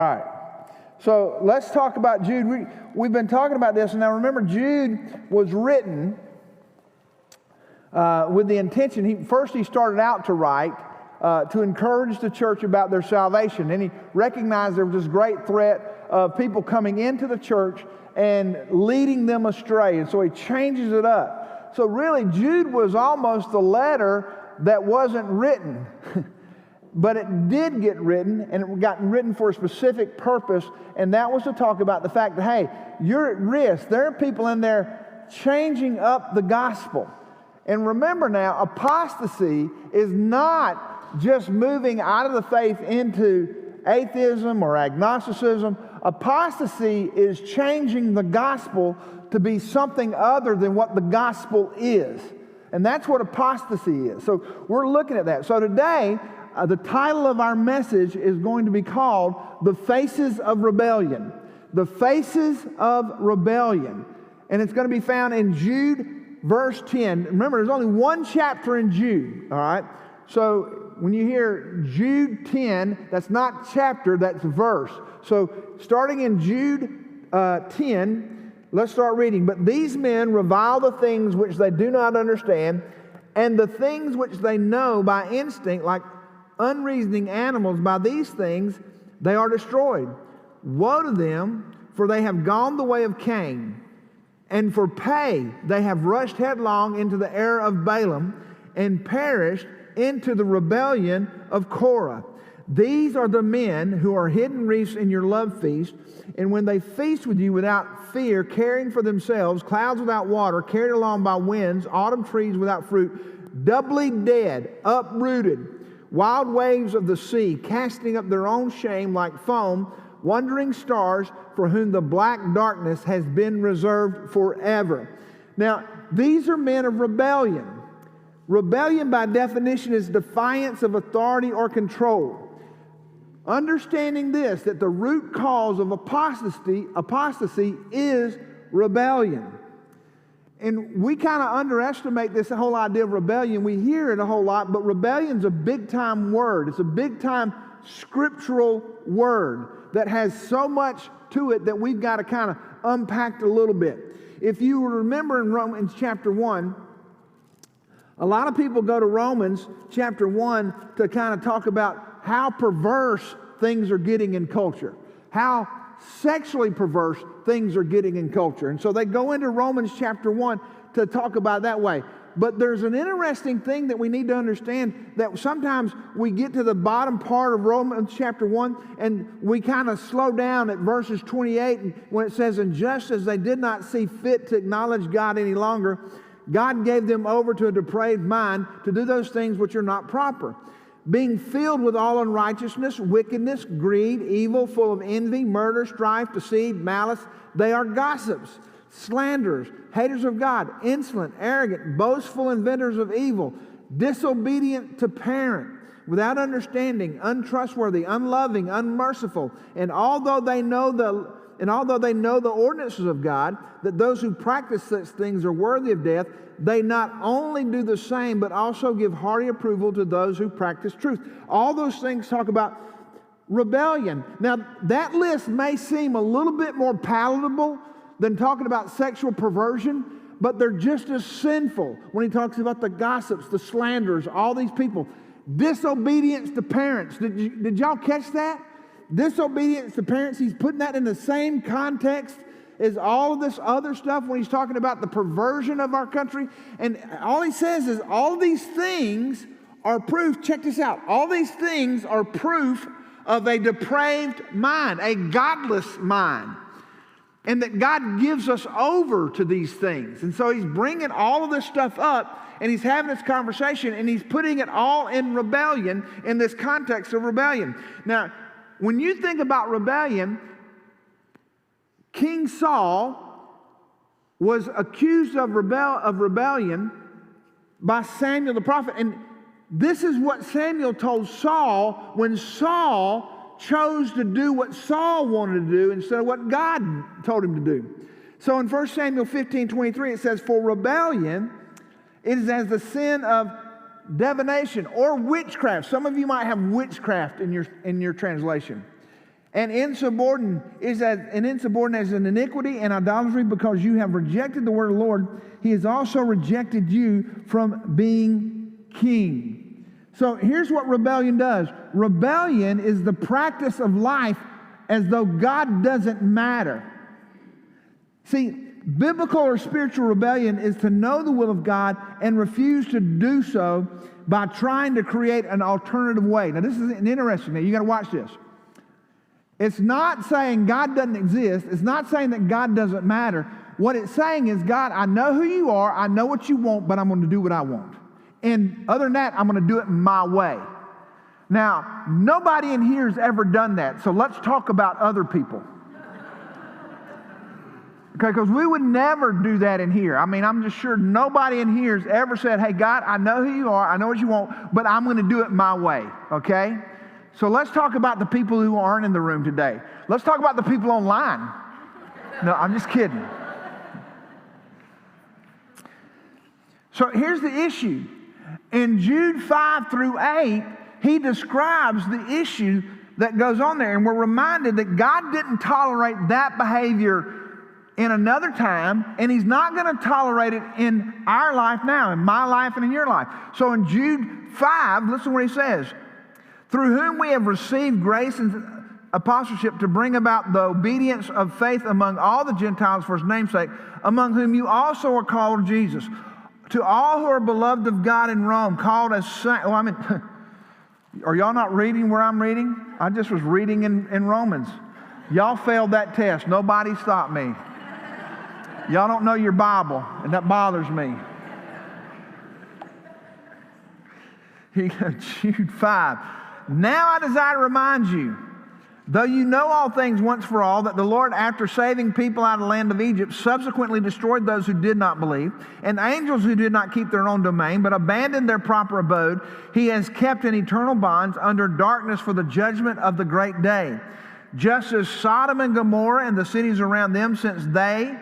All right. So let's talk about Jude. We've been talking about this. And now remember, Jude was written with the intention. He started out to write to encourage the church about their salvation. And he recognized there was this great threat of people coming into the church and leading them astray. And so he changes it up. So really, Jude was almost the letter that wasn't written. But it did get written, and it got written for a specific purpose, and that was to talk about the fact that, hey, you're at risk. There are people in there changing up the gospel. And remember now, apostasy is not just moving out of the faith into atheism or agnosticism. Apostasy is changing the gospel to be something other than what the gospel is. And that's what apostasy is. So we're looking at that. So today, the title of our message is going to be called The Faces of Rebellion. The Faces of Rebellion. And it's going to be found in Jude verse 10. Remember, there's only one chapter in Jude, all right? So when you hear Jude 10, that's not chapter, that's verse. So starting in Jude 10, let's start reading. But these men revile the things which they do not understand, and the things which they know by instinct, like unreasoning animals. By these things they are destroyed. Woe to them, for they have gone the way of Cain, and for pay they have rushed headlong into the error of Balaam, and perished into the rebellion of Korah. These are the men who are hidden reefs in your love feast, and when they feast with you without fear, caring for themselves, clouds without water, carried along by winds, autumn trees without fruit, doubly dead, uprooted, wild waves of the sea, casting up their own shame like foam, wandering stars for whom the black darkness has been reserved forever. Now, these are men of rebellion. Rebellion, by definition, is defiance of authority or control. Understanding this, that the root cause of apostasy is rebellion. And we kind of underestimate this whole idea of rebellion. We hear it a whole lot, but rebellion's a big-time word. It's a big-time scriptural word that has so much to it that we've got to kind of unpack it a little bit. If you remember in Romans chapter 1, a lot of people go to Romans chapter 1 to kind of talk about how perverse things are getting in culture, how sexually perverse things are getting in culture. And so they go into Romans chapter 1 to talk about it that way. But there's an interesting thing that we need to understand, that sometimes we get to the bottom part of Romans chapter 1 and we kind of slow down at verses 28 when it says, and just as they did not see fit to acknowledge God any longer, God gave them over to a depraved mind to do those things which are not proper. Being filled with all unrighteousness, wickedness, greed, evil, full of envy, murder, strife, deceit, malice. They are gossips, slanderers, haters of God, insolent, arrogant, boastful, inventors of evil, disobedient to parent, without understanding, untrustworthy, unloving, unmerciful. And although they know the ordinances of God, that those who practice such things are worthy of death, they not only do the same, but also give hearty approval to those who practice truth. All those things talk about rebellion. Now, that list may seem a little bit more palatable than talking about sexual perversion, but they're just as sinful when he talks about the gossips, the slanderers, all these people. Disobedience to parents. Did y'all catch that? Disobedience to parents. He's putting that in the same context as all of this other stuff when he's talking about the perversion of our country. And all he says is all these things are proof. Check this out. All these things are proof of a depraved mind, a godless mind. And that God gives us over to these things. And so he's bringing all of this stuff up and he's having this conversation and he's putting it all in rebellion, in this context of rebellion. Now, when you think about rebellion, King Saul was accused of rebellion by Samuel the prophet. And this is what Samuel told Saul when Saul chose to do what Saul wanted to do instead of what God told him to do. So in 1 Samuel 15:23 it says, for rebellion is as the sin of divination or witchcraft. Some of you might have witchcraft in your translation. And insubordinate is an iniquity and idolatry, because you have rejected the word of the Lord. He has also rejected you from being king. So here's what rebellion does. Rebellion is the practice of life as though God doesn't matter. See, biblical or spiritual rebellion is to know the will of God and refuse to do so by trying to create an alternative way. Now, this is interesting. Now, you got to watch this. It's not saying God doesn't exist. It's not saying that God doesn't matter. What it's saying is, God, I know who you are. I know what you want, but I'm going to do what I want. And other than that, I'm going to do it my way. Now, nobody in here has ever done that. So let's talk about other people. Okay, because we would never do that in here. I mean, I'm just sure nobody in here has ever said, hey, God, I know who you are. I know what you want, but I'm going to do it my way. Okay? So let's talk about the people who aren't in the room today. Let's talk about the people online. No, I'm just kidding. So here's the issue. In Jude 5 through 8, he describes the issue that goes on there. And we're reminded that God didn't tolerate that behavior in another time, and he's not going to tolerate it in our life now, in my life and in your life. So in Jude 5, listen to what he says. Through whom we have received grace and apostleship to bring about the obedience of faith among all the Gentiles for his name's sake, among whom you also are called Jesus. To all who are beloved of God in Rome, called as saints. Well, I mean, are y'all not reading where I'm reading? I just was reading in Romans. Y'all failed that test. Nobody stopped me. Y'all don't know your Bible, and that bothers me. Jude 5. Now I desire to remind you, though you know all things once for all, that the Lord, after saving people out of the land of Egypt, subsequently destroyed those who did not believe, and angels who did not keep their own domain, but abandoned their proper abode, he has kept in eternal bonds under darkness for the judgment of the great day. Just as Sodom and Gomorrah and the cities around them, since they,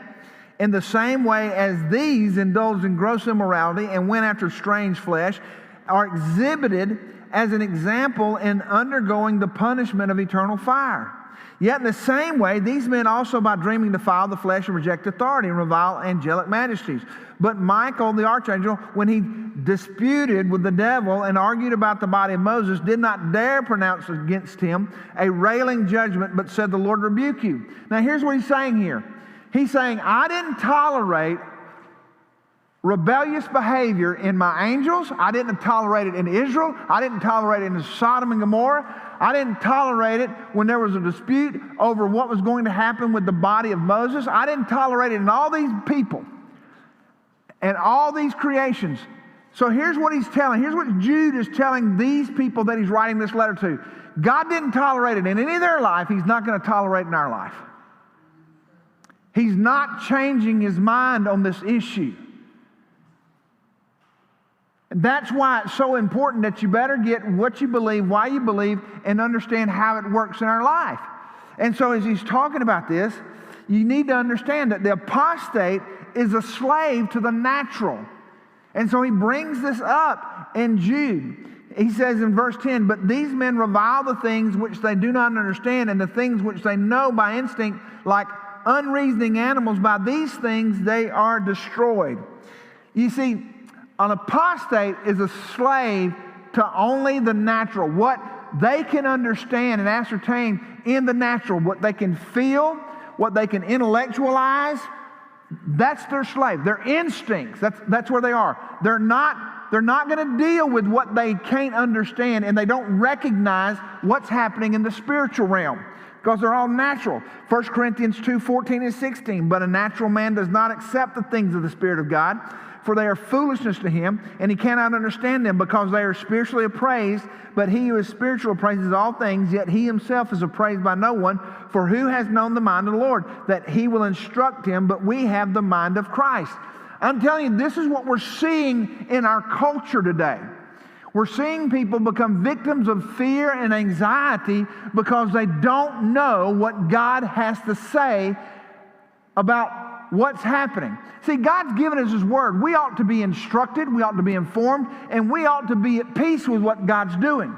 in the same way as these, indulged in gross immorality and went after strange flesh, are exhibited as an example in undergoing the punishment of eternal fire. Yet in the same way, these men also by dreaming defile the flesh and reject authority and revile angelic majesties. But Michael, the archangel, when he disputed with the devil and argued about the body of Moses, did not dare pronounce against him a railing judgment, but said, the Lord rebuke you. Now here's what he's saying here. He's saying, I didn't tolerate rebellious behavior in my angels. I didn't tolerate it in Israel. I didn't tolerate it in Sodom and Gomorrah. I didn't tolerate it when there was a dispute over what was going to happen with the body of Moses. I didn't tolerate it in all these people and all these creations. So here's what he's telling. Here's what Jude is telling these people that he's writing this letter to. God didn't tolerate it in any of their life. He's not going to tolerate it in our life. He's not changing his mind on this issue. And that's why it's so important that you better get what you believe, why you believe, and understand how it works in our life. And so as he's talking about this, you need to understand that the apostate is a slave to the natural. And so he brings this up in Jude. He says in verse 10, but these men revile the things which they do not understand, and the things which they know by instinct, like unreasoning animals, by these things they are destroyed. You see, an apostate is a slave to only the natural, what they can understand and ascertain in the natural, what they can feel, what they can intellectualize. That's their slave. Their instincts, that's where they are. They're not going to deal with what they can't understand, and they don't recognize what's happening in the spiritual realm because they're all natural. 1 Corinthians 2:14 and 16, but a natural man does not accept the things of the Spirit of God, for they are foolishness to him, and he cannot understand them because they are spiritually appraised. But he who is spiritual appraises all things, yet he himself is appraised by no one. For who has known the mind of the Lord, that he will instruct him? But we have the mind of Christ. I'm telling you, this is what we're seeing in our culture today. We're seeing people become victims of fear and anxiety because they don't know what God has to say about what's happening. See, God's given us His Word. We ought to be instructed, we ought to be informed, and we ought to be at peace with what God's doing.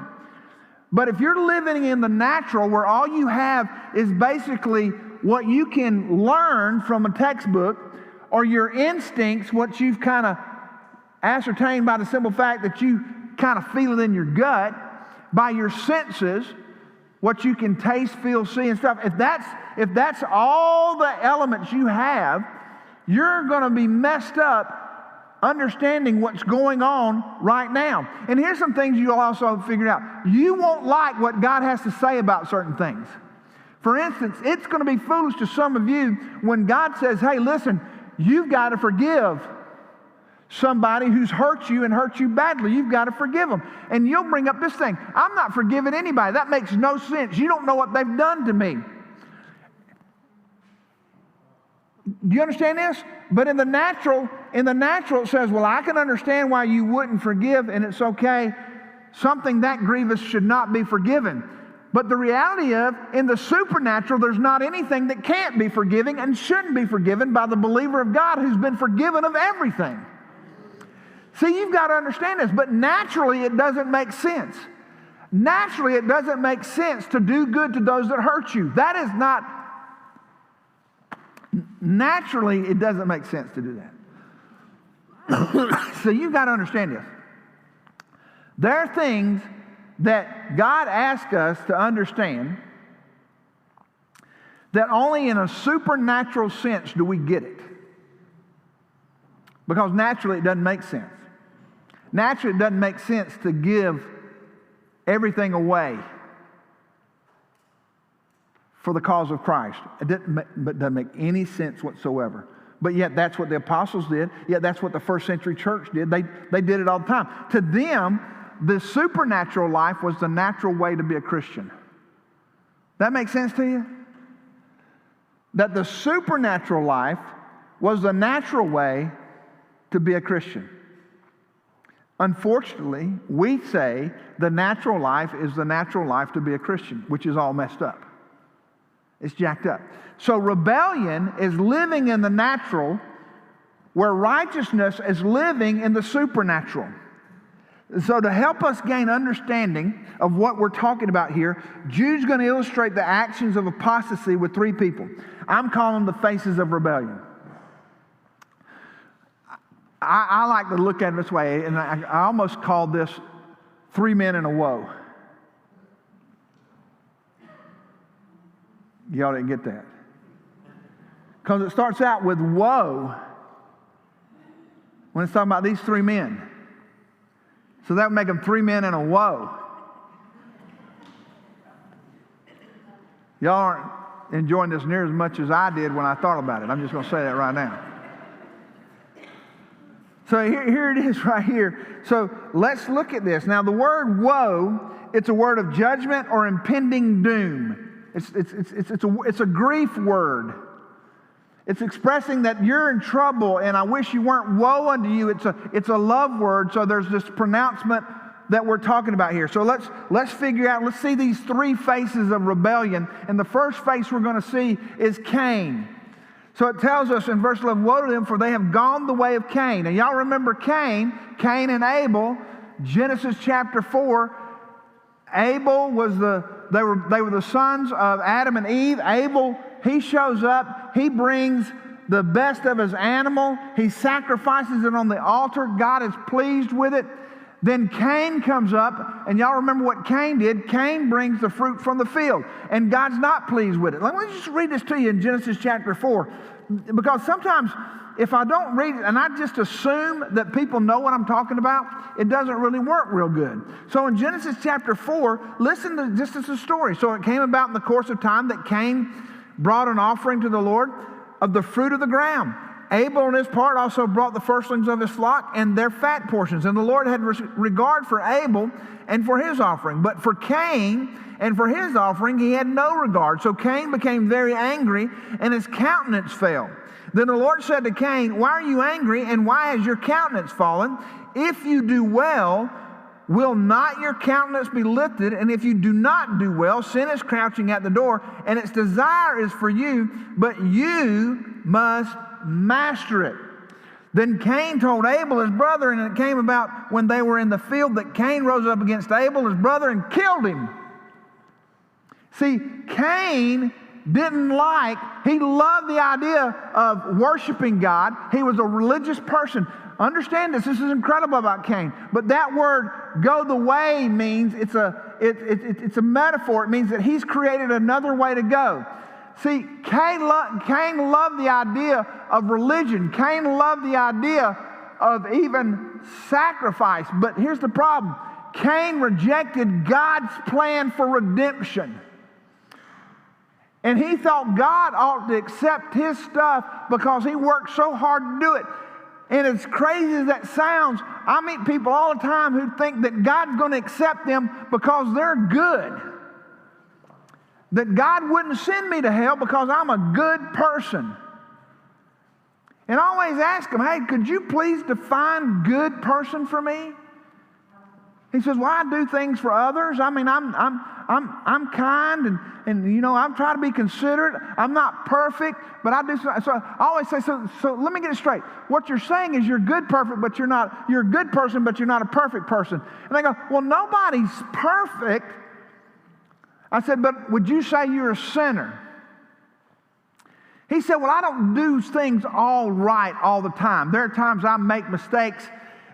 But if you're living in the natural, where all you have is basically what you can learn from a textbook, or your instincts, what you've kind of ascertained by the simple fact that you kind of feel it in your gut, by your senses, what you can taste, feel, see, and stuff. If that's all the elements you have, you're going to be messed up understanding what's going on right now. And here's some things you'll also figure out. You won't like what God has to say about certain things. For instance, it's going to be foolish to some of you when God says, hey, listen, you've got to forgive somebody who's hurt you and hurt you badly. You've got to forgive them. And you'll bring up this thing, I'm not forgiving anybody. That makes no sense. You don't know what they've done to me. Do you understand this? But in the natural it says, well, I can understand why you wouldn't forgive, and it's okay. Something that grievous should not be forgiven. But the reality of, in the supernatural, there's not anything that can't be forgiving and shouldn't be forgiven by the believer of God who's been forgiven of everything. See, you've got to understand this, but naturally it doesn't make sense. Naturally it doesn't make sense to do good to those that hurt you. That is not, naturally it doesn't make sense to do that. So you've got to understand this. There are things that God asks us to understand that only in a supernatural sense do we get it. Because naturally it doesn't make sense. Naturally it doesn't make sense to give everything away for the cause of Christ. It doesn't make any sense whatsoever. But yet that's what the apostles did. Yet that's what the first century church did. They did it all the time. To them, the supernatural life was the natural way to be a Christian. That makes sense to you? That the supernatural life was the natural way to be a Christian. Unfortunately, we say the natural life is the natural life to be a Christian, which is all messed up. It's jacked up. So rebellion is living in the natural, where righteousness is living in the supernatural. So to help us gain understanding of what we're talking about here, Jude's going to illustrate the actions of apostasy with three people. I'm calling them the faces of rebellion. I like to look at it this way, and I almost call this 3 men and a woe. Y'all didn't get that. Because it starts out with woe when it's talking about these 3 men. So that would make them 3 men and a woe. Y'all aren't enjoying this near as much as I did when I thought about it. I'm just going to say that right now. So here it is right here. So let's look at this. Now the word woe, it's a word of judgment or impending doom. It's a grief word. It's expressing that you're in trouble and I wish you weren't. Woe unto you. It's a love word. So there's this pronouncement that we're talking about here. So let's figure out, let's see these 3 faces of rebellion. And the first face we're going to see is Cain. So it tells us in verse 11, woe to them, for they have gone the way of Cain. And y'all remember Cain and Abel, Genesis chapter 4. Abel was they were the sons of Adam and Eve. Abel, he shows up, he brings the best of his animal, he sacrifices it on the altar. God is pleased with it. Then Cain comes up, and y'all remember what Cain did. Cain brings the fruit from the field, and God's not pleased with it. Let me just read this to you in Genesis chapter 4, because sometimes if I don't read it and I just assume that people know what I'm talking about, it doesn't really work real good. So in Genesis chapter 4, listen to just as a story. So it came about in the course of time that Cain brought an offering to the Lord of the fruit of the ground. Abel on his part also brought the firstlings of his flock and their fat portions. And the Lord had regard for Abel and for his offering. But for Cain and for his offering he had no regard. So Cain became very angry and his countenance fell. Then the Lord said to Cain, why are you angry and why has your countenance fallen? If you do well, will not your countenance be lifted? And if you do not do well, sin is crouching at the door and its desire is for you, but you must master it. Then Cain told Abel his brother, and it came about when they were in the field that Cain rose up against Abel his brother and killed him. See, Cain he loved the idea of worshiping God. He was a religious person. Understand this. This is incredible about Cain. But that word, go the way, means it's a metaphor. It means that he's created another way to go. See, Cain loved the idea of religion. Cain loved the idea of even sacrifice. But here's the problem. Cain rejected God's plan for redemption. And he thought God ought to accept his stuff because he worked so hard to do it. And as crazy as that sounds, I meet people all the time who think that God's going to accept them because they're good. That God wouldn't send me to hell because I'm a good person. And I always ask them, hey, could you please define good person for me? He says, well, I do things for others. I mean, I'm kind and you know, I'm trying to be considerate. I'm not perfect, but I do. So I always say, so let me get it straight. What you're saying is you're a good person, but you're a good person, but you're not a perfect person. And they go, well, nobody's perfect. I said, but would you say you're a sinner? He said, well, I don't do things all right all the time. There are times I make mistakes.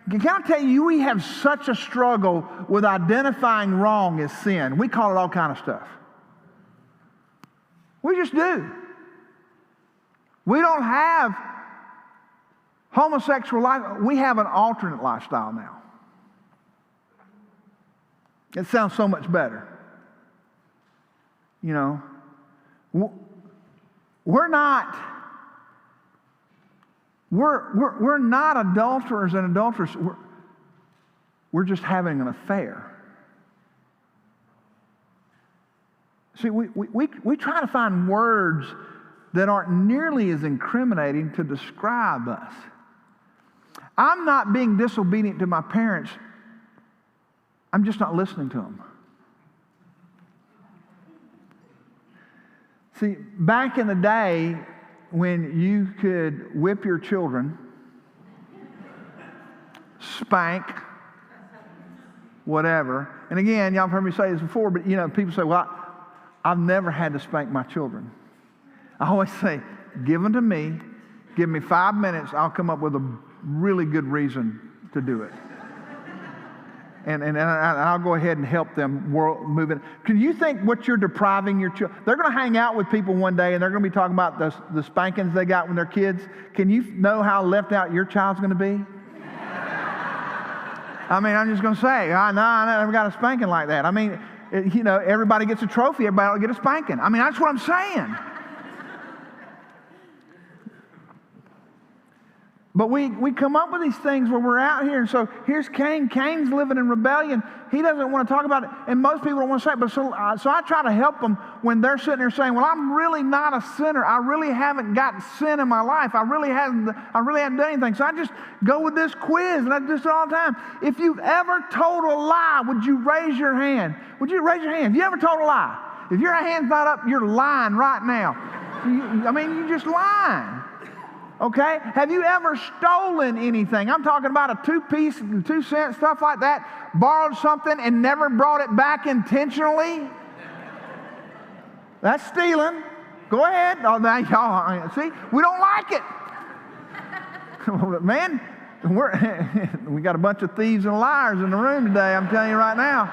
Can I tell you, we have such a struggle with identifying wrong as sin. We call it all kind of stuff. We just do. We don't have homosexual life. We have an alternate lifestyle now. It sounds so much better. You know, we're not adulterers and adulterers. We're just having an affair. See, we try to find words that aren't nearly as incriminating to describe us. I'm not being disobedient to my parents. I'm just not listening to them. See, back in the day when you could whip your children, spank, whatever. And again, y'all have heard me say this before, but you know, people say, well, I've never had to spank my children. I always say, give them to me, give me 5 minutes, I'll come up with a really good reason to do it. And I'll go ahead and help them move it. Can you think what you're depriving your children? They're going to hang out with people one day and they're going to be talking about the spankings they got when they're kids. Can you know how left out your child's going to be? I mean, I'm just going to say, I never got a spanking like that. I mean, you know, everybody gets a trophy, everybody will get a spanking. I mean, that's what I'm saying. But we come up with these things where we're out here, and so here's Cain. Cain's living in rebellion. He doesn't want to talk about it, and most people don't want to say it. But so I try to help them when they're sitting there saying, well, I'm really not a sinner. I really haven't got sin in my life. I really haven't done anything. So I just go with this quiz, and I do it all the time. If you've ever told a lie, would you raise your hand? Would you raise your hand? If you ever told a lie? If your hand's not up, you're lying right now. You're just lying. Okay? Have you ever stolen anything? I'm talking about a 2-piece, 2 cent, stuff like that. Borrowed something and never brought it back intentionally? That's stealing. Go ahead. Oh, now y'all, see, we don't like it. Man, we got a bunch of thieves and liars in the room today, I'm telling you right now.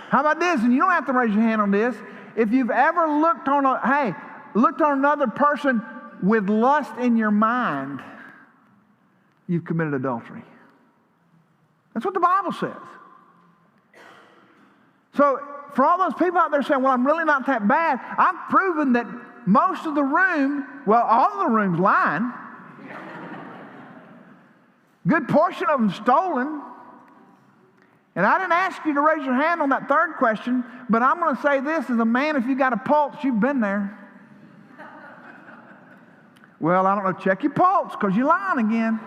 How about this? And you don't have to raise your hand on this. If you've ever looked on another person with lust in your mind, you've committed adultery. That's what the Bible says. So for all those people out there saying, well, I'm really not that bad, I've proven that most of the room, well, all of the room's lying. Good portion of them stolen. And I didn't ask you to raise your hand on that third question, but I'm going to say this as a man, if you got a pulse, you've been there. Well, I don't know, check your pulse because you're lying again.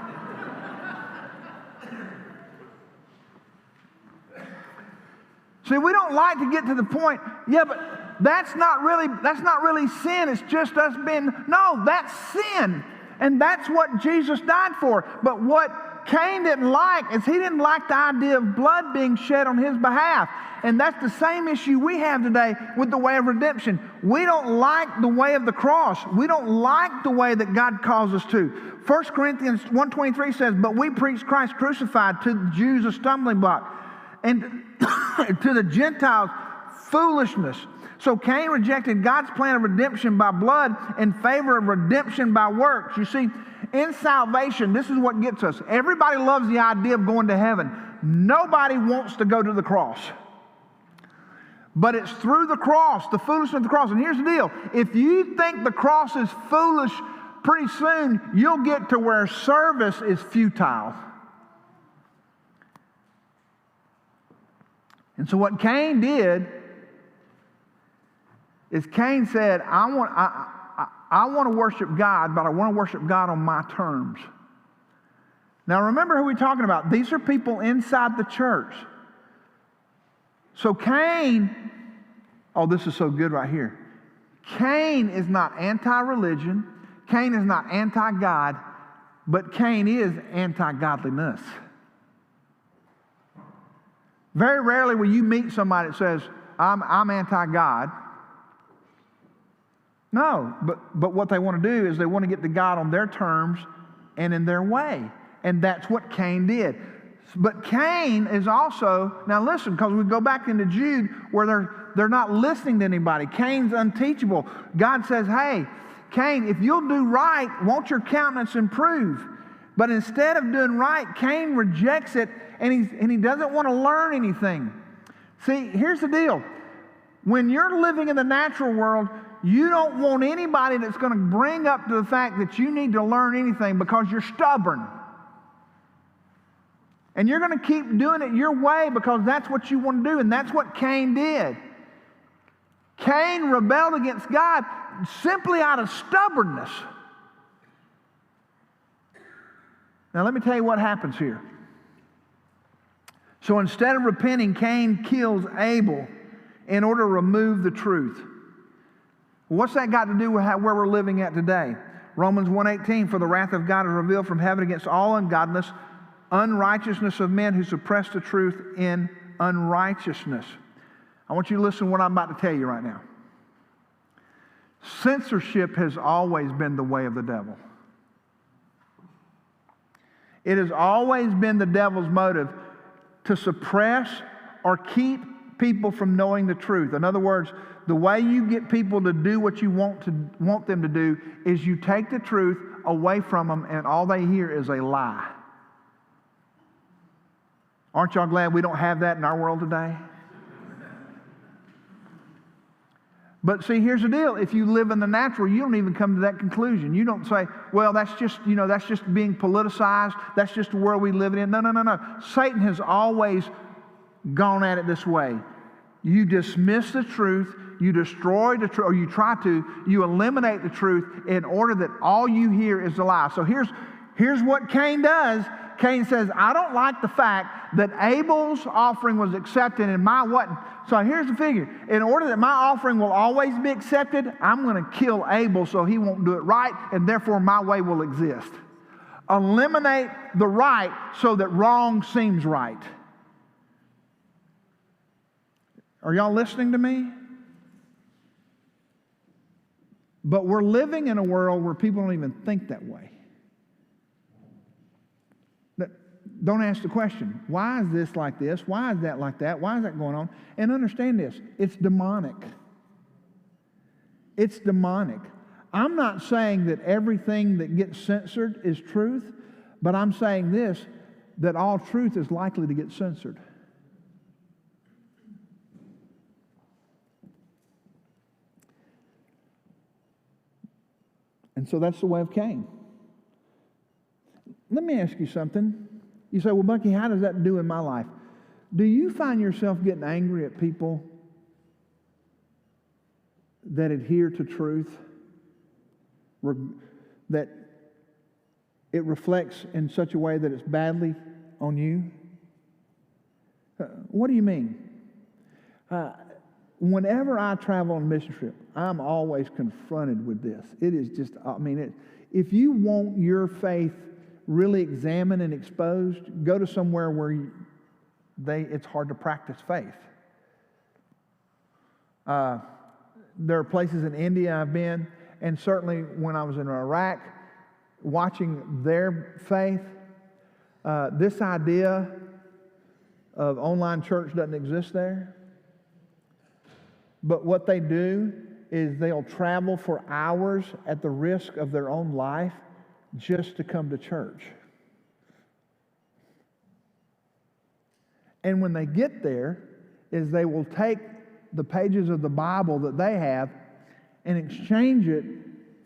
See, we don't like to get to the point, yeah, but that's not really sin. It's just us being, no, that's sin. And that's what Jesus died for. But what Cain didn't like is he didn't like the idea of blood being shed on his behalf. And that's the same issue we have today with the way of redemption. We don't like the way of the cross. We don't like the way that God calls us to. 1 Corinthians 1:23 says, but we preach Christ crucified, to the Jews a stumbling block, and to the Gentiles foolishness. So Cain rejected God's plan of redemption by blood in favor of redemption by works. You see, in salvation, this is what gets us. Everybody loves the idea of going to heaven. Nobody wants to go to the cross. But it's through the cross, the foolishness of the cross. And here's the deal. If you think the cross is foolish, pretty soon you'll get to where service is futile. And so what Cain did is Cain said, I want to worship God, but I want to worship God on my terms. Now remember who we're talking about. These are people inside the church. So Cain, oh, this is so good right here. Cain is not anti-religion. Cain is not anti-God, but Cain is anti-godliness. Very rarely will you meet somebody that says, I'm anti-God. No, but what they want to do is they want to get to God on their terms and in their way. And that's what Cain did. But Cain is also, now listen, because we go back into Jude where they're not listening to anybody. Cain's unteachable. God says, hey, Cain, if you'll do right, won't your countenance improve? But instead of doing right, Cain rejects it, and he doesn't want to learn anything. See, here's the deal. When you're living in the natural world, you don't want anybody that's going to bring up to the fact that you need to learn anything because you're stubborn. And you're going to keep doing it your way because that's what you want to do, and that's what Cain did. Cain rebelled against God simply out of stubbornness. Now let me tell you what happens here. So instead of repenting, Cain kills Abel in order to remove the truth. What's that got to do with where we're living at today? Romans 1:18, for the wrath of God is revealed from heaven against all ungodliness, unrighteousness of men who suppress the truth in unrighteousness. I want you to listen to what I'm about to tell you right now. Censorship has always been the way of the devil. It has always been the devil's motive to suppress or keep people from knowing the truth. In other words, the way you get people to do what you want them to do is you take the truth away from them and all they hear is a lie. Aren't y'all glad we don't have that in our world today? But see, here's the deal. If you live in the natural, you don't even come to that conclusion. You don't say, well, that's just being politicized. That's just the world we live in. No. Satan has always gone at it this way. You dismiss the truth, you destroy the truth, or you try to, you eliminate the truth in order that all you hear is a lie. So here's what Cain does. Cain says, I don't like the fact that Abel's offering was accepted and my wasn't. So here's the figure. In order that my offering will always be accepted, I'm going to kill Abel so he won't do it right, and therefore my way will exist. Eliminate the right so that wrong seems right. Are y'all listening to me? But we're living in a world where people don't even think that way. Don't ask the question, why is this like this? Why is that like that? Why is that going on? And understand this, it's demonic. It's demonic. I'm not saying that everything that gets censored is truth, but I'm saying this, that all truth is likely to get censored. And so that's the way of Cain. Let me ask you something. You say, well, Bucky, how does that do in my life? Do you find yourself getting angry at people that adhere to truth? That it reflects in such a way that it's badly on you? What do you mean? Whenever I travel on a mission trip, I'm always confronted with this. It is just, if you want your faith really examined and exposed, go to somewhere where it's hard to practice faith. There are places in India I've been, and certainly when I was in Iraq, watching their faith, this idea of online church doesn't exist there. But what they do is they'll travel for hours at the risk of their own life just to come to church. And when they get there, is they will take the pages of the Bible that they have and exchange it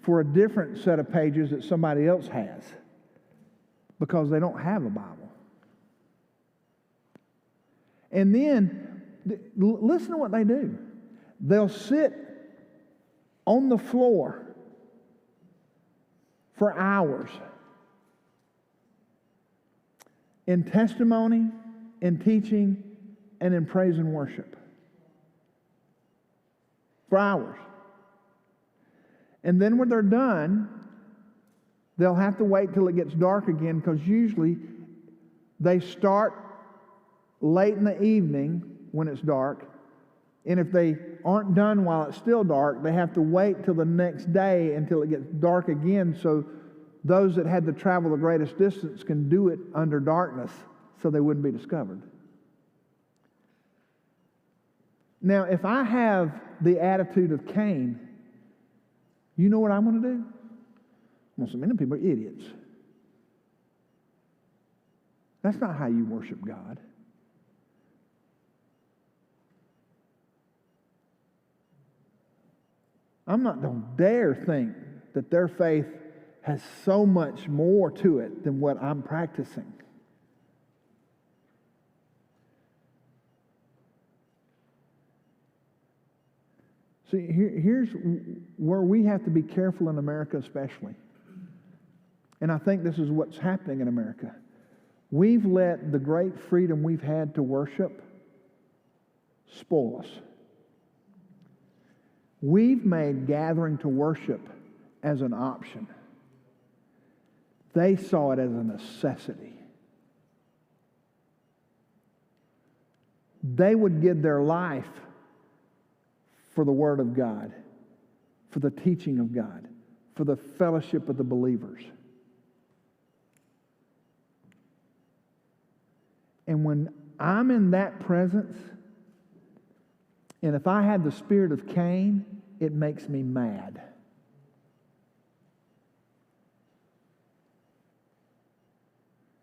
for a different set of pages that somebody else has because they don't have a Bible. And then, listen to what they do. They'll sit on the floor for hours in testimony, in teaching, and in praise and worship. For hours. And then when they're done, they'll have to wait till it gets dark again, because usually they start late in the evening when it's dark. And if they aren't done while it's still dark, they have to wait till the next day until it gets dark again, so those that had to travel the greatest distance can do it under darkness so they wouldn't be discovered. Now, if I have the attitude of Cain, you know what I'm going to do? Well, so many people are idiots. That's not how you worship God. I'm not going to dare think that their faith has so much more to it than what I'm practicing. See, here's where we have to be careful in America especially. And I think this is what's happening in America. We've let the great freedom we've had to worship spoil us. We've made gathering to worship as an option. They saw it as a necessity. They would give their life for the Word of God, for the teaching of God, for the fellowship of the believers. And when I'm in that presence, and if I had the spirit of Cain, it makes me mad.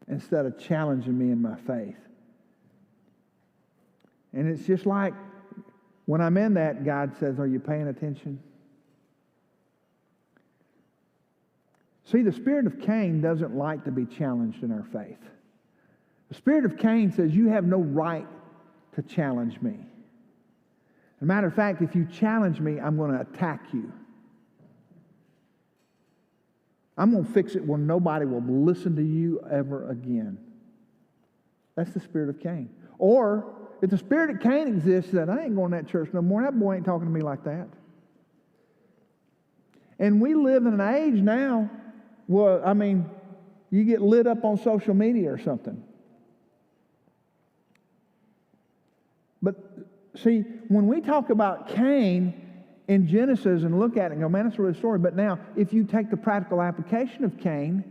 Instead of challenging me in my faith. And it's just like when I'm in that, God says, are you paying attention? See, the spirit of Cain doesn't like to be challenged in our faith. The spirit of Cain says, you have no right to challenge me. As a matter of fact, if you challenge me, I'm going to attack you. I'm going to fix it where nobody will listen to you ever again. That's the spirit of Cain. Or, if the spirit of Cain exists, then I ain't going to that church no more. That boy ain't talking to me like that. And we live in an age now, well, I mean, you get lit up on social media or something. But see, when we talk about Cain in Genesis and look at it and go, man, that's a real story. But now, if you take the practical application of Cain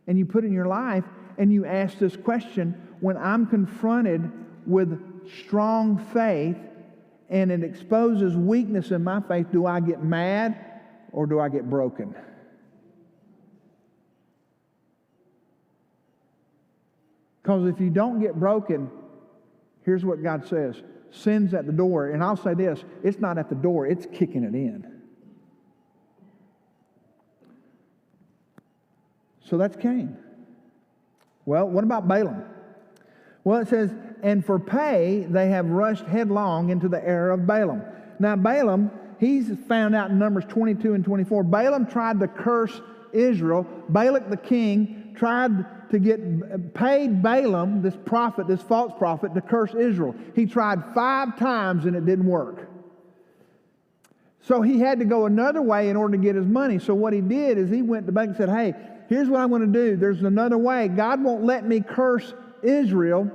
and you put it in your life and you ask this question, when I'm confronted with strong faith and it exposes weakness in my faith, do I get mad or do I get broken? Because if you don't get broken, here's what God says. Sin's at the door. And I'll say this, it's not at the door, it's kicking it in. So that's Cain. Well, what about Balaam? Well, it says, and for pay, they have rushed headlong into the error of Balaam. Now, Balaam, he's found out in Numbers 22 and 24. Balaam tried to curse Israel. Balak the king tried to get paid Balaam, this prophet, this false prophet, to curse Israel. He tried 5 times and it didn't work. So he had to go another way in order to get his money. So what he did is he went to Balak and said, hey, here's what I'm going to do. There's another way. God won't let me curse Israel.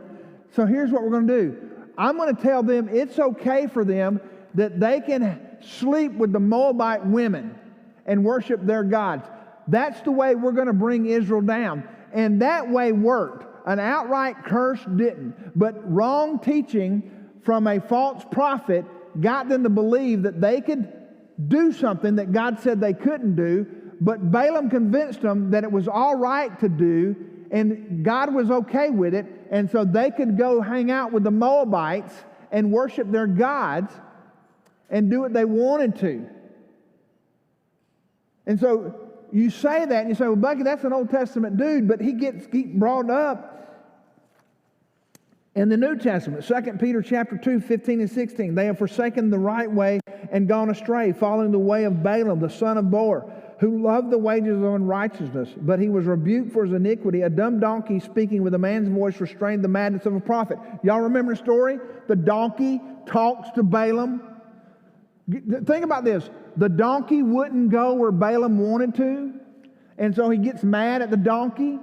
So here's what we're going to do. I'm going to tell them it's okay for them that they can sleep with the Moabite women and worship their gods. That's the way we're going to bring Israel down. And that way worked. An outright curse didn't. But wrong teaching from a false prophet got them to believe that they could do something that God said they couldn't do. But Balaam convinced them that it was all right to do, and God was okay with it. And so they could go hang out with the Moabites and worship their gods and do what they wanted to. And so you say that, and you say, well, Bucky, that's an Old Testament dude, but he gets brought up in the New Testament. 2 Peter chapter 2, 15 and 16. They have forsaken the right way and gone astray, following the way of Balaam, the son of Beor, who loved the wages of unrighteousness, but he was rebuked for his iniquity. A dumb donkey speaking with a man's voice restrained the madness of a prophet. Y'all remember the story? The donkey talks to Balaam. Think about this. The donkey wouldn't go where Balaam wanted to, and so he gets mad at the donkey,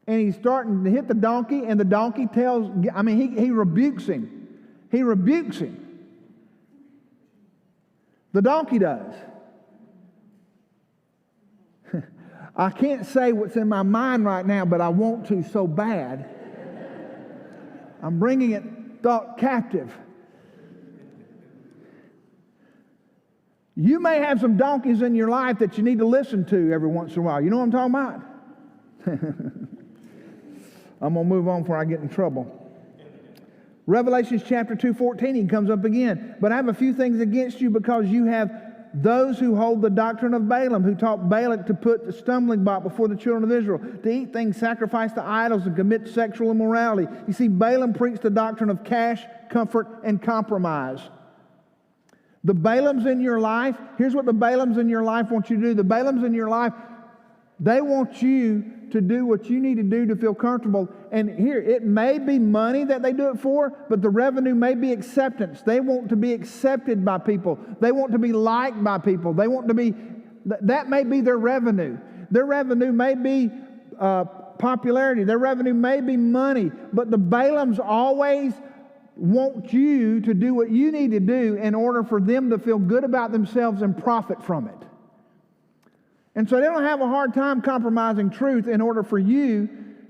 and he's starting to hit the donkey, and the donkey he rebukes him. He rebukes him. The donkey does. I can't say what's in my mind right now, but I want to so bad. I'm bringing it thought captive. You may have some donkeys in your life that you need to listen to every once in a while. You know what I'm talking about? I'm going to move on before I get in trouble. Revelations chapter 2:14, he comes up again. But I have a few things against you, because you have those who hold the doctrine of Balaam, who taught Balak to put the stumbling block before the children of Israel, to eat things sacrificed to idols and commit sexual immorality. You see, Balaam preached the doctrine of cash, comfort, and compromise. The Balaams in your life, here's what the Balaams in your life want you to do. The Balaams in your life, they want you to do what you need to do to feel comfortable. And here, it may be money that they do it for, but the revenue may be acceptance. They want to be accepted by people. They want to be liked by people. They want to be, that may be their revenue. Their revenue may be popularity. Their revenue may be money. But the Balaams always want you to do what you need to do in order for them to feel good about themselves and profit from it. And so they don't have a hard time compromising truth in order for you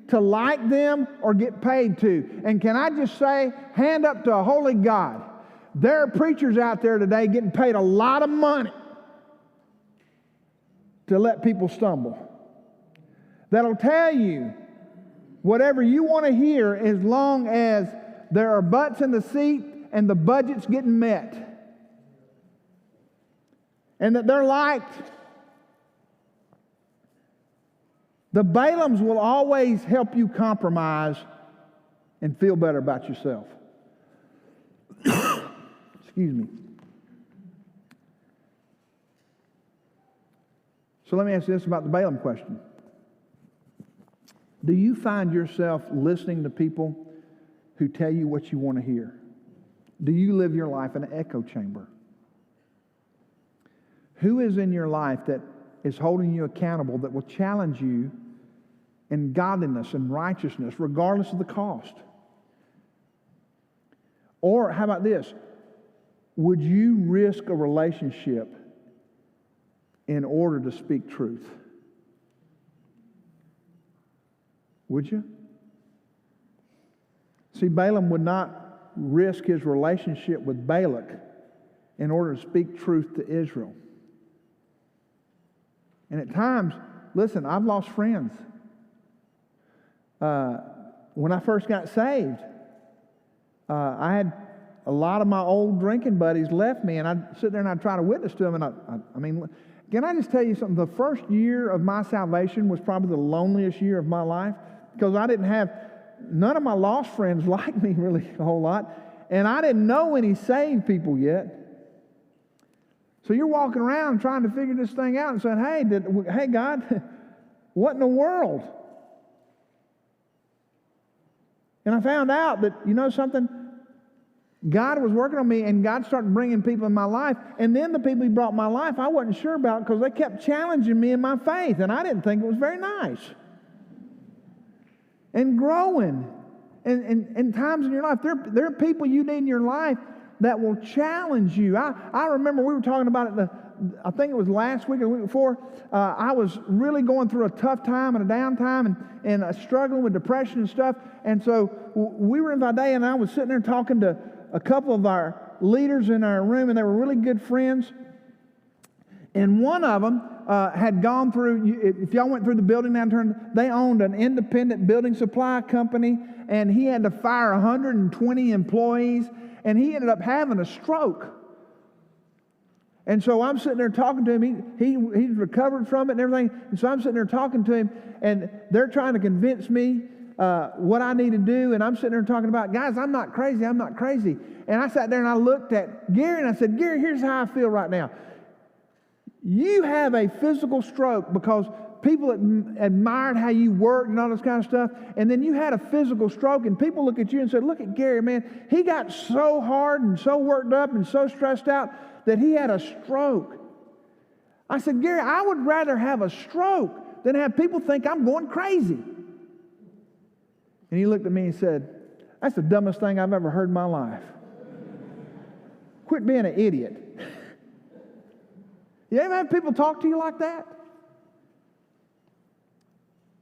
to like them or get paid to. And can I just say, hand up to a holy God, there are preachers out there today getting paid a lot of money to let people stumble. That'll tell you whatever you want to hear, as long as there are butts in the seat and the budget's getting met. And that they're liked. The Balaams will always help you compromise and feel better about yourself. Excuse me. So let me ask you this about the Balaam question. Do you find yourself listening to people who tell you what you want to hear? Do you live your life in an echo chamber? Who is in your life that is holding you accountable, that will challenge you in godliness and righteousness regardless of the cost? Or how about this? Would you risk a relationship in order to speak truth? Would you? See, Balaam would not risk his relationship with Balak in order to speak truth to Israel. And at times, listen, I've lost friends. When I first got saved, I had a lot of my old drinking buddies left me, and I'd sit there and I'd try to witness to them. And I mean, can I just tell you something? The first year of my salvation was probably the loneliest year of my life, because I didn't have, none of my lost friends liked me really a whole lot, and I didn't know any saved people yet. So you're walking around trying to figure this thing out and saying, hey God, what in the world? And I found out that, you know something? God was working on me, and God started bringing people in my life. And then the people He brought in my life, I wasn't sure about because they kept challenging me in my faith, and I didn't think it was very nice. And growing. And times in your life, there are people you need in your life that will challenge you. I remember we were talking about it, I think it was last week or the week before. I was really going through a tough time and a down time and struggling with depression and stuff. And so we were in Vidalia, and I was sitting there talking to a couple of our leaders in our room, and they were really good friends. And one of them had gone through, if y'all went through the building downturn, they owned an independent building supply company, and he had to fire 120 employees, and he ended up having a stroke. And so I'm sitting there talking to him. He's recovered from it and everything. And so I'm sitting there talking to him, and they're trying to convince me what I need to do. And I'm sitting there talking about, guys, I'm not crazy. I'm not crazy. And I sat there and I looked at Gary and I said, Gary, here's how I feel right now. You have a physical stroke because people admired how you worked and all this kind of stuff. And then you had a physical stroke, and people look at you and said, look at Gary, man. He got so hard and so worked up and so stressed out that he had a stroke. I said, Gary, I would rather have a stroke than have people think I'm going crazy. And he looked at me and said, that's the dumbest thing I've ever heard in my life. Quit being an idiot. You ever have people talk to you like that?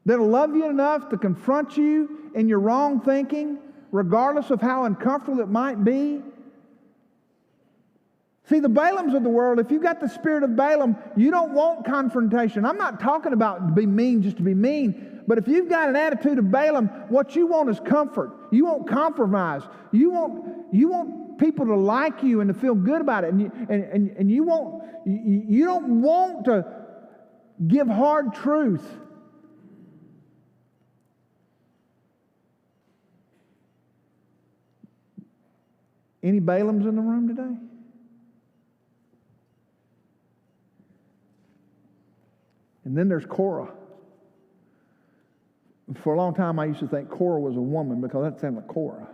That'll love you enough to confront you in your wrong thinking, regardless of how uncomfortable it might be? See, the Balaams of the world, if you've got the spirit of Balaam, you don't want confrontation. I'm not talking about to be mean just to be mean, but if you've got an attitude of Balaam, what you want is comfort. You want compromise. You want people to like you and to feel good about it, and you don't want to give hard truth. Any Balaams in the room today? And then there's Korah. For a long time, I used to think Korah was a woman because that sounded like Korah.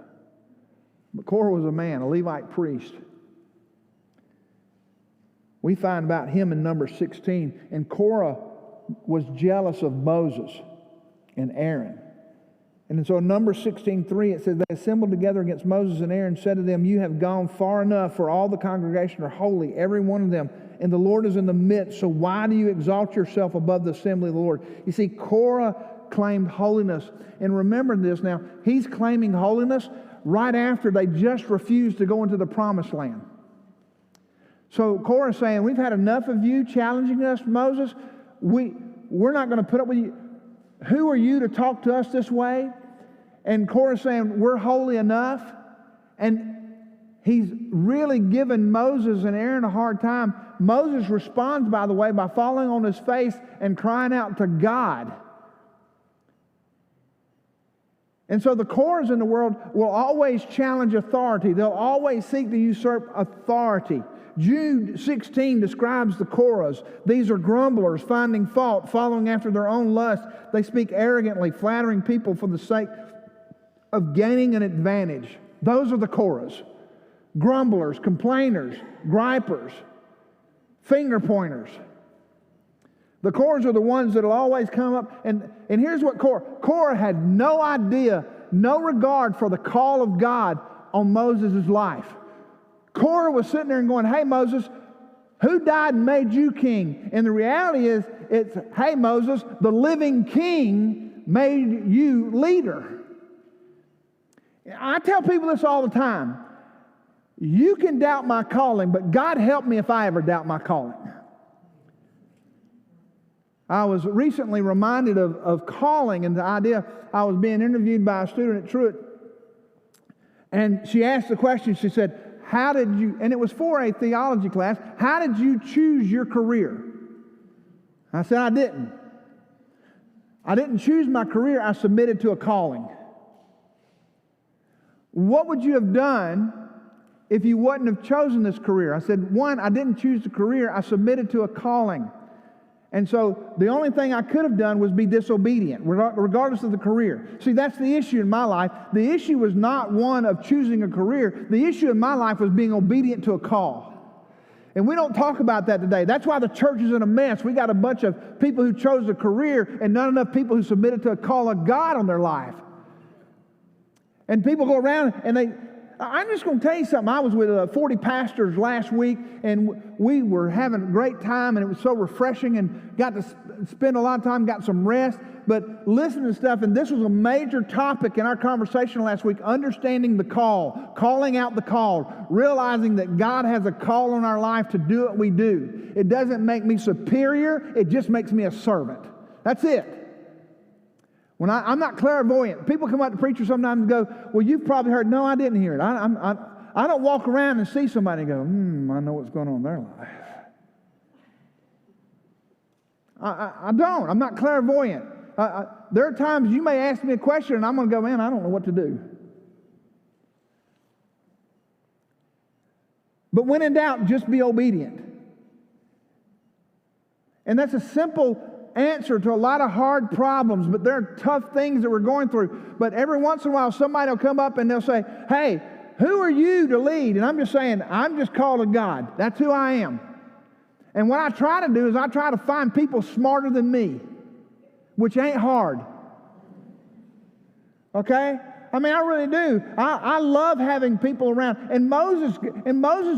But Korah was a man, a Levite priest. We find about him in Numbers 16. And Korah was jealous of Moses and Aaron. And so in Numbers 16:3, it says, they assembled together against Moses and Aaron, said to them, you have gone far enough, for all the congregation are holy, every one of them, and the Lord is in the midst, so why do you exalt yourself above the assembly of the Lord? You see, Korah claimed holiness. And remember this now, he's claiming holiness right after they just refused to go into the promised land. So Korah's saying, we've had enough of you challenging us, Moses. We're not going to put up with you. Who are you to talk to us this way? And Korah's saying, we're holy enough. And he's really given Moses and Aaron a hard time. Moses responds, by the way, by falling on his face and crying out to God. And so the Korahs in the world will always challenge authority. They'll always seek to usurp authority. Jude 16 describes the Korahs. These are grumblers, finding fault, following after their own lust. They speak arrogantly, flattering people for the sake of gaining an advantage. Those are the Korahs. Grumblers, complainers, gripers, finger pointers. The Korahs are the ones that will always come up. And here's what Korah had no idea, no regard for the call of God on Moses' life. Korah was sitting there and going, hey, Moses, who died and made you king? And the reality is, it's, hey, Moses, the living king made you leader. I tell people this all the time. You can doubt my calling, but God help me if I ever doubt my calling. I was recently reminded of calling and the idea. I was being interviewed by a student at Truett, and she asked the question, she said, how did you, and it was for a theology class, how did you choose your career? I said, I didn't. I didn't choose my career, I submitted to a calling. What would you have done if you wouldn't have chosen this career? I said, one, I didn't choose the career, I submitted to a calling. And so the only thing I could have done was be disobedient, regardless of the career. See, that's the issue in my life. The issue was not one of choosing a career. The issue in my life was being obedient to a call. And we don't talk about that today. That's why the church is in a mess. We got a bunch of people who chose a career and not enough people who submitted to a call of God on their life. And people go around and I'm just going to tell you something. I was with 40 pastors last week, and we were having a great time, and it was so refreshing, and got to spend a lot of time, got some rest. But listening to stuff, and this was a major topic in our conversation last week, understanding the call, calling out the call, realizing that God has a call on our life to do what we do. It doesn't make me superior. It just makes me a servant. That's it. When I'm not clairvoyant. People come up to preachers sometimes and go, well, you've probably heard. No, I didn't hear it. I don't walk around and see somebody and go, I know what's going on in their life. I don't. I'm not clairvoyant. There are times you may ask me a question and I'm going to go, man, I don't know what to do. But when in doubt, just be obedient. And that's a simple answer to a lot of hard problems, but there are tough things that we're going through. But every once in a while, somebody will come up and they'll say, hey, who are you to lead? And I'm just saying, I'm just called of God. That's who I am. And what I try to do is I try to find people smarter than me, which ain't hard. Okay? I mean, I really do. I love having people around. And Moses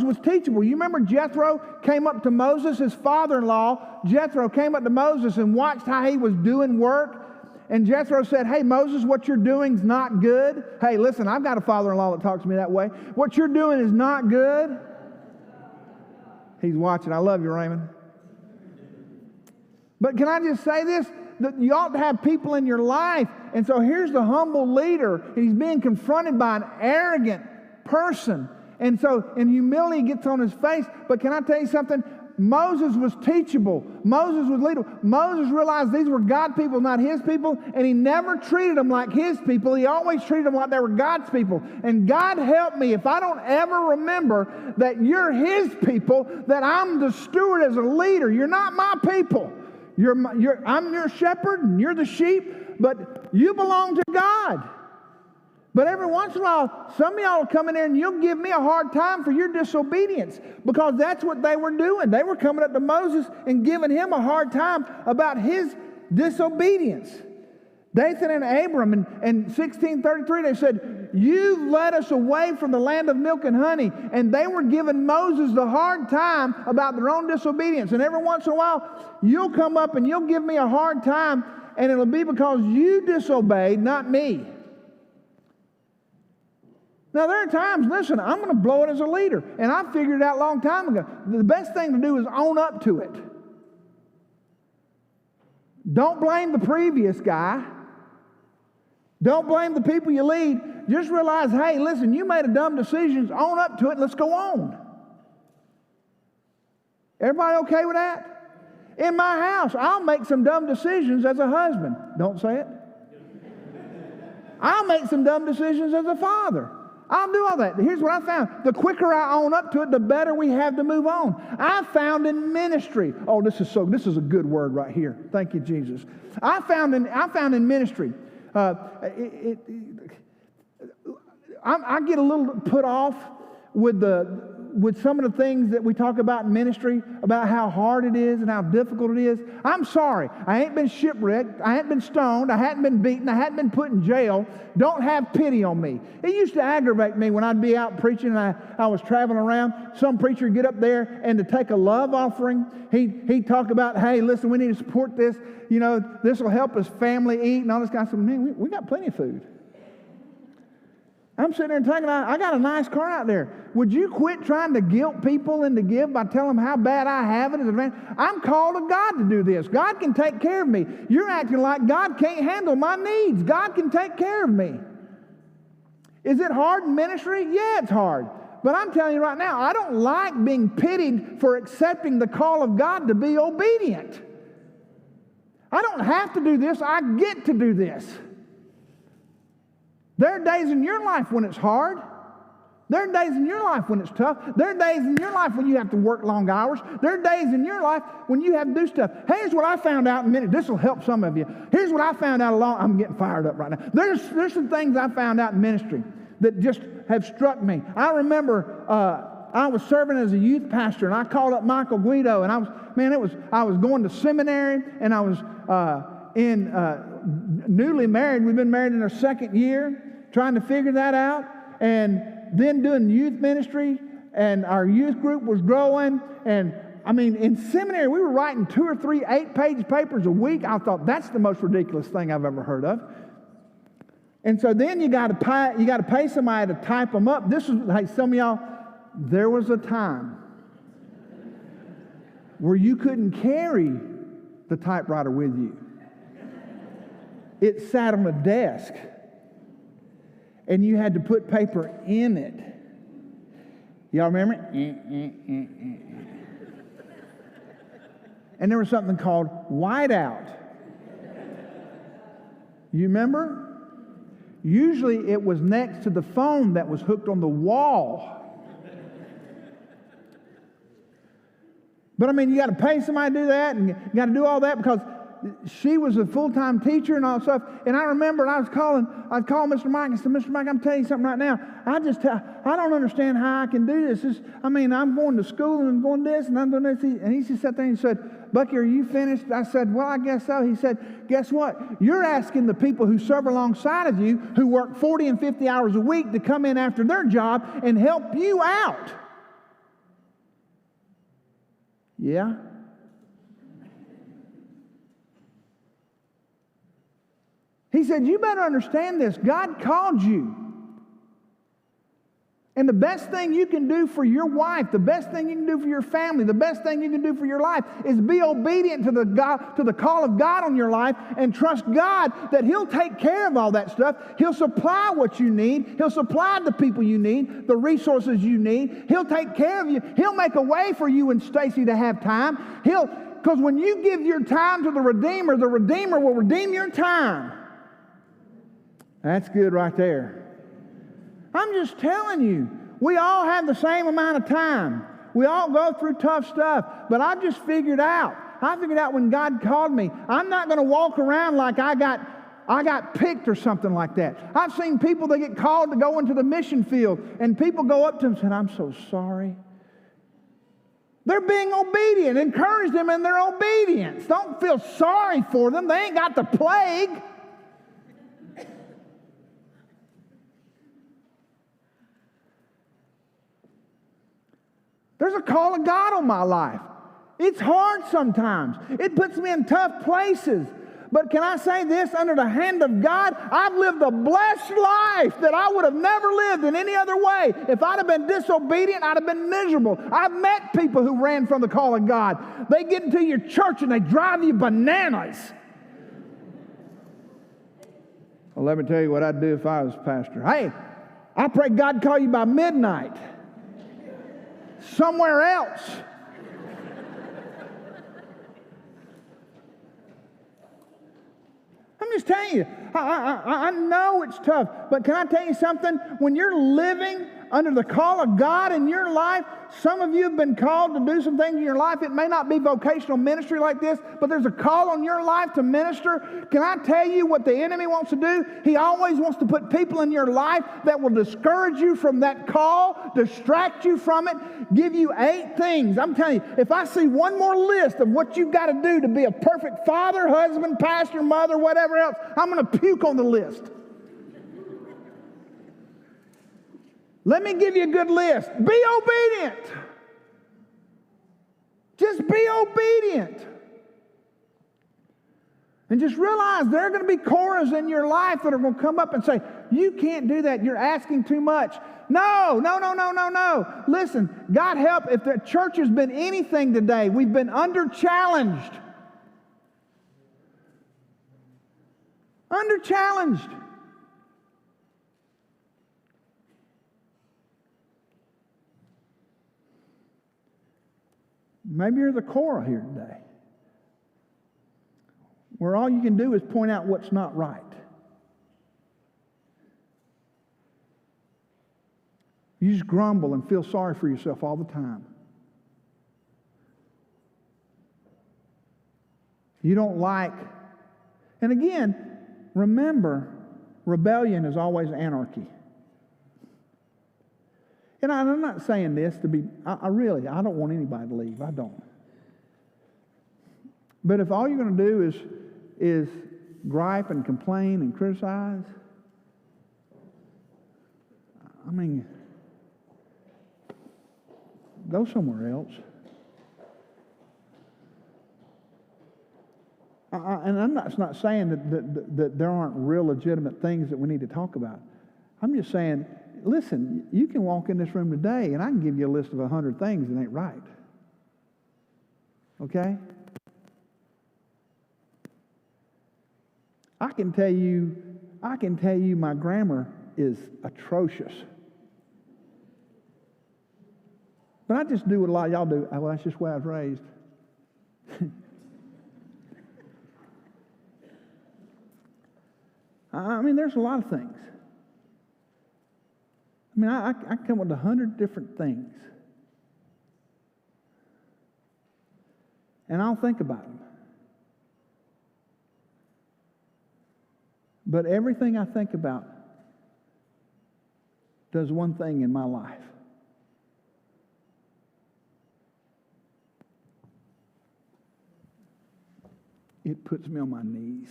was teachable. You remember Jethro came up to Moses, his father-in-law. Jethro came up to Moses and watched how he was doing work. And Jethro said, hey, Moses, what you're doing is not good. Hey, listen, I've got a father-in-law that talks to me that way. What you're doing is not good. He's watching. I love you, Raymond. But can I just say this? That you ought to have people in your life. And so here's the humble leader. He's being confronted by an arrogant person. And so in humility gets on his face. But can I tell you something? Moses was teachable. Moses was leadable. Moses realized these were God people, not his people. And he never treated them like his people. He always treated them like they were God's people. And God help me if I don't ever remember that you're his people, that I'm the steward as a leader. You're not my people. I'm your shepherd and you're the sheep, but you belong to God. But every once in a while, some of y'all will come in there and you'll give me a hard time for your disobedience, because that's what they were doing. They were coming up to Moses and giving him a hard time about his disobedience. Dathan and Abram in 1633, they said, you've led us away from the land of milk and honey. And they were giving Moses the hard time about their own disobedience. And every once in a while, you'll come up and you'll give me a hard time, and it'll be because you disobeyed, not me. Now, there are times, listen, I'm going to blow it as a leader. And I figured it out a long time ago. The best thing to do is own up to it. Don't blame the previous guy. Don't blame the people you lead. Just realize, hey, listen, you made a dumb decision. Own up to it and let's go on. Everybody okay with that? In my house, I'll make some dumb decisions as a husband. Don't say it. I'll make some dumb decisions as a father. I'll do all that. Here's what I found. The quicker I own up to it, the better we have to move on. I found in ministry. Oh, this is a good word right here. Thank you, Jesus. I found in ministry. I get a little put off with some of the things that we talk about in ministry, about how hard it is and how difficult it is. I'm sorry. I ain't been shipwrecked. I ain't been stoned. I hadn't been beaten. I hadn't been put in jail. Don't have pity on me. It used to aggravate me when I'd be out preaching and I was traveling around. Some preacher would get up there and to take a love offering, he'd talk about, hey, listen, we need to support this. You know, this will help his family eat and all this kind of stuff. Man, we got plenty of food. I'm sitting there thinking, I got a nice car out there. Would you quit trying to guilt people into give by telling them how bad I have it? I'm called of God to do this. God can take care of me. You're acting like God can't handle my needs. God can take care of me. Is it hard in ministry? Yeah, it's hard. But I'm telling you right now, I don't like being pitied for accepting the call of God to be obedient. I don't have to do this. I get to do this. There are days in your life when it's hard. There are days in your life when it's tough. There are days in your life when you have to work long hours. There are days in your life when you have to do stuff. Here's what I found out in a minute. This will help some of you. Here's what I found out I'm getting fired up right now. There's some things I found out in ministry that just have struck me. I remember I was serving as a youth pastor, and I called up Michael Guido, and I was going to seminary, and I was newly married. We've been married in our second year, trying to figure that out, and then doing youth ministry, and our youth group was growing. And in seminary, we were writing 2 or 3 8-page papers a week. I thought, that's the most ridiculous thing I've ever heard of. And so then you got to pay somebody to type them up. Hey, some of y'all, there was a time where you couldn't carry the typewriter with you. It sat on a desk, and you had to put paper in it. Y'all remember it? And there was something called whiteout. You remember? Usually it was next to the phone that was hooked on the wall. But you got to pay somebody to do that, and you got to do all that because she was a full-time teacher and all that stuff. And I remember I'd call Mr. Mike and said, Mr. Mike, I'm telling you something right now. I don't understand how I can do this. I'm going to school and I'm going this and I'm doing this. And he just sat there and he said, Bucky, are you finished? I said, well, I guess so. He said, guess what? You're asking the people who serve alongside of you, who work 40 and 50 hours a week, to come in after their job and help you out. Yeah? He said, you better understand this. God called you. And the best thing you can do for your wife, the best thing you can do for your family, the best thing you can do for your life is be obedient to the call of God on your life, and trust God that He'll take care of all that stuff. He'll supply what you need. He'll supply the people you need, the resources you need. He'll take care of you. He'll make a way for you and Stacy to have time. Because when you give your time to the Redeemer will redeem your time. That's good right there. I'm just telling you, we all have the same amount of time. We all go through tough stuff. But I figured out when God called me, I'm not going to walk around like I got picked or something like that. I've seen people that get called to go into the mission field, and people go up to them and say, I'm so sorry. They're being obedient. Encourage them in their obedience. Don't feel sorry for them. They ain't got the plague. There's a call of God on my life. It's hard sometimes. It puts me in tough places. But can I say this? Under the hand of God, I've lived a blessed life that I would have never lived in any other way. If I'd have been disobedient, I'd have been miserable. I've met people who ran from the call of God. They get into your church and they drive you bananas. Well, let me tell you what I'd do if I was pastor. Hey, I pray God call you by midnight. Somewhere else. I'm just telling you, I know it's tough, but can I tell you something? When you're living under the call of God in your life, some of you have been called to do some things in your life. It may not be vocational ministry like this, but there's a call on your life to minister. Can I tell you what the enemy wants to do? He always wants to put people in your life that will discourage you from that call, distract you from it, give you 8 things. I'm telling you, if I see one more list of what you've got to do to be a perfect father, husband, pastor, mother, whatever else, I'm going to puke on the list. Let me give you a good list. Be obedient. Just be obedient. And just realize there are going to be Korahs in your life that are going to come up and say, you can't do that. You're asking too much. No. Listen, God help, if the church has been anything today, we've been under-challenged. Under-challenged. Maybe you're the Korah here today, where all you can do is point out what's not right. You just grumble and feel sorry for yourself all the time. You don't like, and again, remember, rebellion is always anarchy. And I'm not saying this to be, I don't want anybody to leave. I don't. But if all you're going to do is gripe and complain and criticize, I mean, go somewhere else. And I'm not saying that there aren't real legitimate things that we need to talk about. I'm just saying, listen, you can walk in this room today and I can give you a list of 100 things that ain't right. Okay? I can tell you my grammar is atrocious. But I just do what a lot of y'all do. Well, that's just the way I was raised. I mean, there's a lot of things. I mean, I come with 100 different things. And I'll think about them. But everything I think about does one thing in my life. It puts me on my knees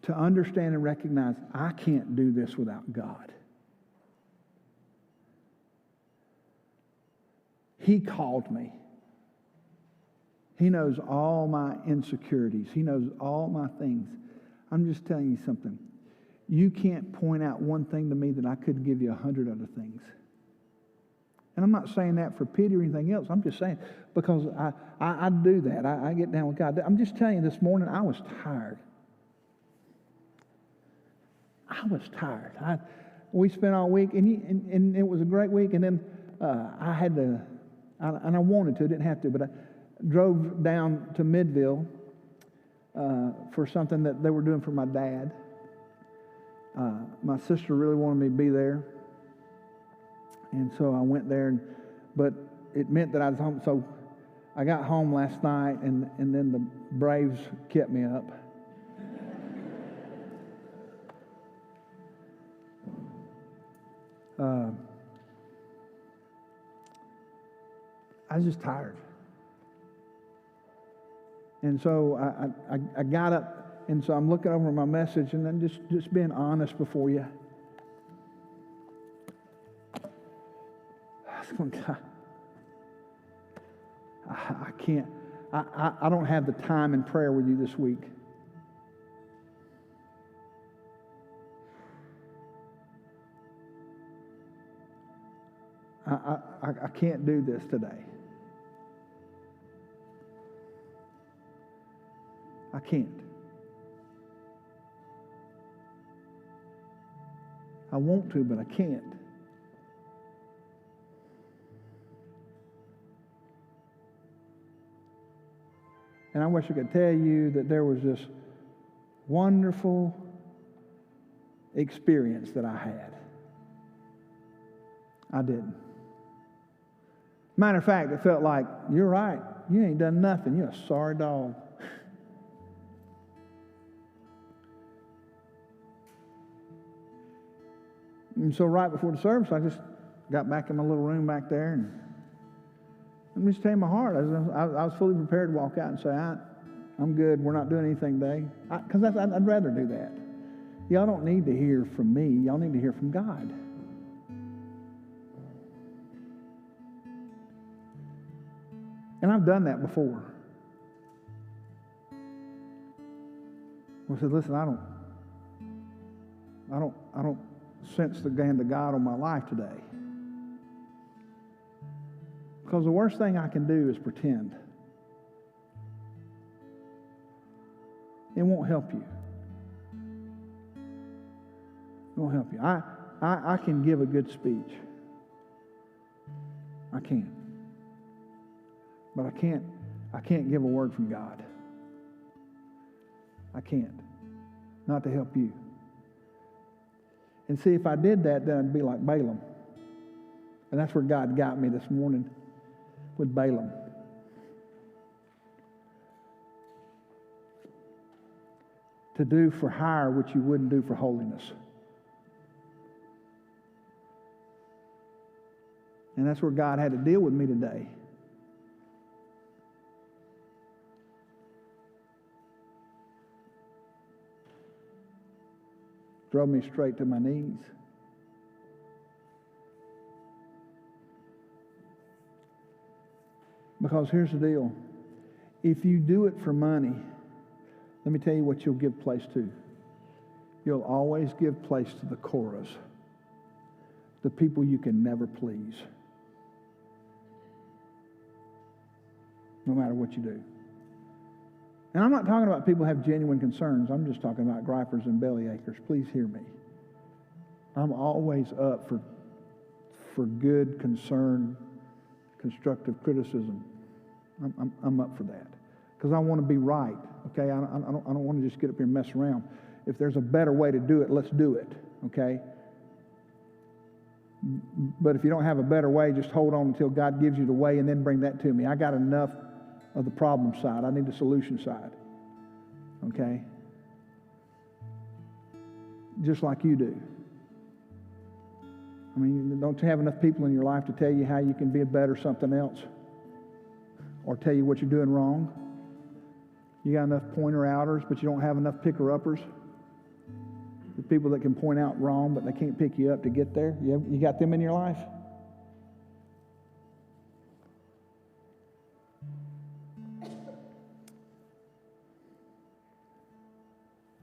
to understand and recognize I can't do this without God. He called me. He knows all my insecurities. He knows all my things. I'm just telling you something. You can't point out one thing to me that I couldn't give you 100 other things. And I'm not saying that for pity or anything else. I'm just saying because I do that. I get down with God. I'm just telling you this morning I was tired. I was tired. We spent all week, and it was a great week. And then I had to, and I wanted to, didn't have to, but I drove down to Midville for something that they were doing for my dad. My sister really wanted me to be there, and so I went there. But it meant that I was home. So I got home last night, and then the Braves kept me up. I was just tired. And so I got up, and so I'm looking over my message, and then just being honest before you. I was going, God, I can't. I don't have the time in prayer with you this week. I can't do this today. I can't. I want to, but I can't. And I wish I could tell you that there was this wonderful experience that I had. I didn't. Matter of fact, it felt like, you're right, you ain't done nothing. You're a sorry dog. And so right before the service, I just got back in my little room back there, and let me just tell you my heart. I was fully prepared to walk out and say, I'm good. We're not doing anything today. Because I'd rather do that. Y'all don't need to hear from me. Y'all need to hear from God. And I've done that before. I said, listen, I don't sense the hand of God on my life today. Because the worst thing I can do is pretend. It won't help you. It won't help you. I can give a good speech. I can. But I can't give a word from God. I can't. Not to help you. And see, if I did that, then I'd be like Balaam. And that's where God got me this morning with Balaam. To do for hire what you wouldn't do for holiness. And that's where God had to deal with me today. Drove me straight to my knees. Because here's the deal. If you do it for money, let me tell you what you'll give place to. You'll always give place to the Korahs, the people you can never please, no matter what you do. And I'm not talking about people who have genuine concerns. I'm just talking about gripers and bellyachers. Please hear me. I'm always up for good, concern, constructive criticism. I'm up for that because I want to be right. Okay, I don't want to just get up here and mess around. If there's a better way to do it, let's do it. Okay. But if you don't have a better way, just hold on until God gives you the way and then bring that to me. I got enough of the problem side. I need the solution side. Okay? Just like you do. I mean, don't you have enough people in your life to tell you how you can be a better something else? Or tell you what you're doing wrong? You got enough pointer-outers, but you don't have enough picker-uppers? The people that can point out wrong, but they can't pick you up to get there? You got them in your life?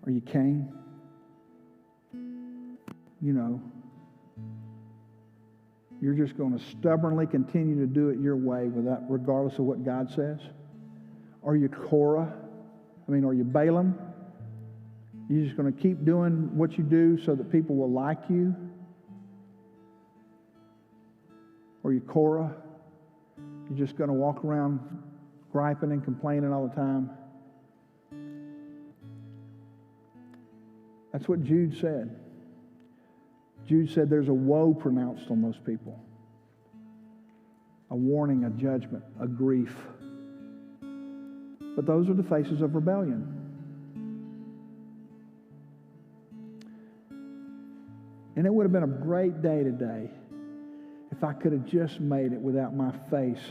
Are you Cain? You know, you're just going to stubbornly continue to do it your way regardless of what God says? Are you Korah? Are you Balaam? You're just going to keep doing what you do so that people will like you? Or are you Korah? You're just going to walk around griping and complaining all the time? That's what Jude said. Jude said there's a woe pronounced on those people. A warning, a judgment, a grief. But those are the faces of rebellion. And it would have been a great day today if I could have just made it without my face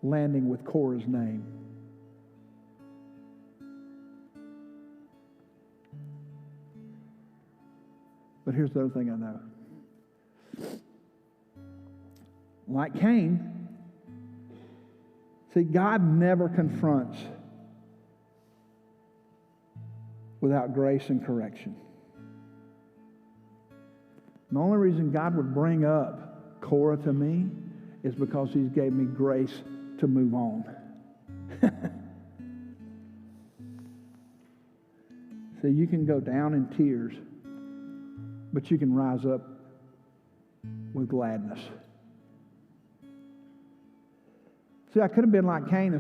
landing with Korah's name. But here's the other thing I know. Like Cain, see, God never confronts without grace and correction. The only reason God would bring up Korah to me is because He gave me grace to move on. See, you can go down in tears, but you can rise up with gladness. See, I could have been like Cain and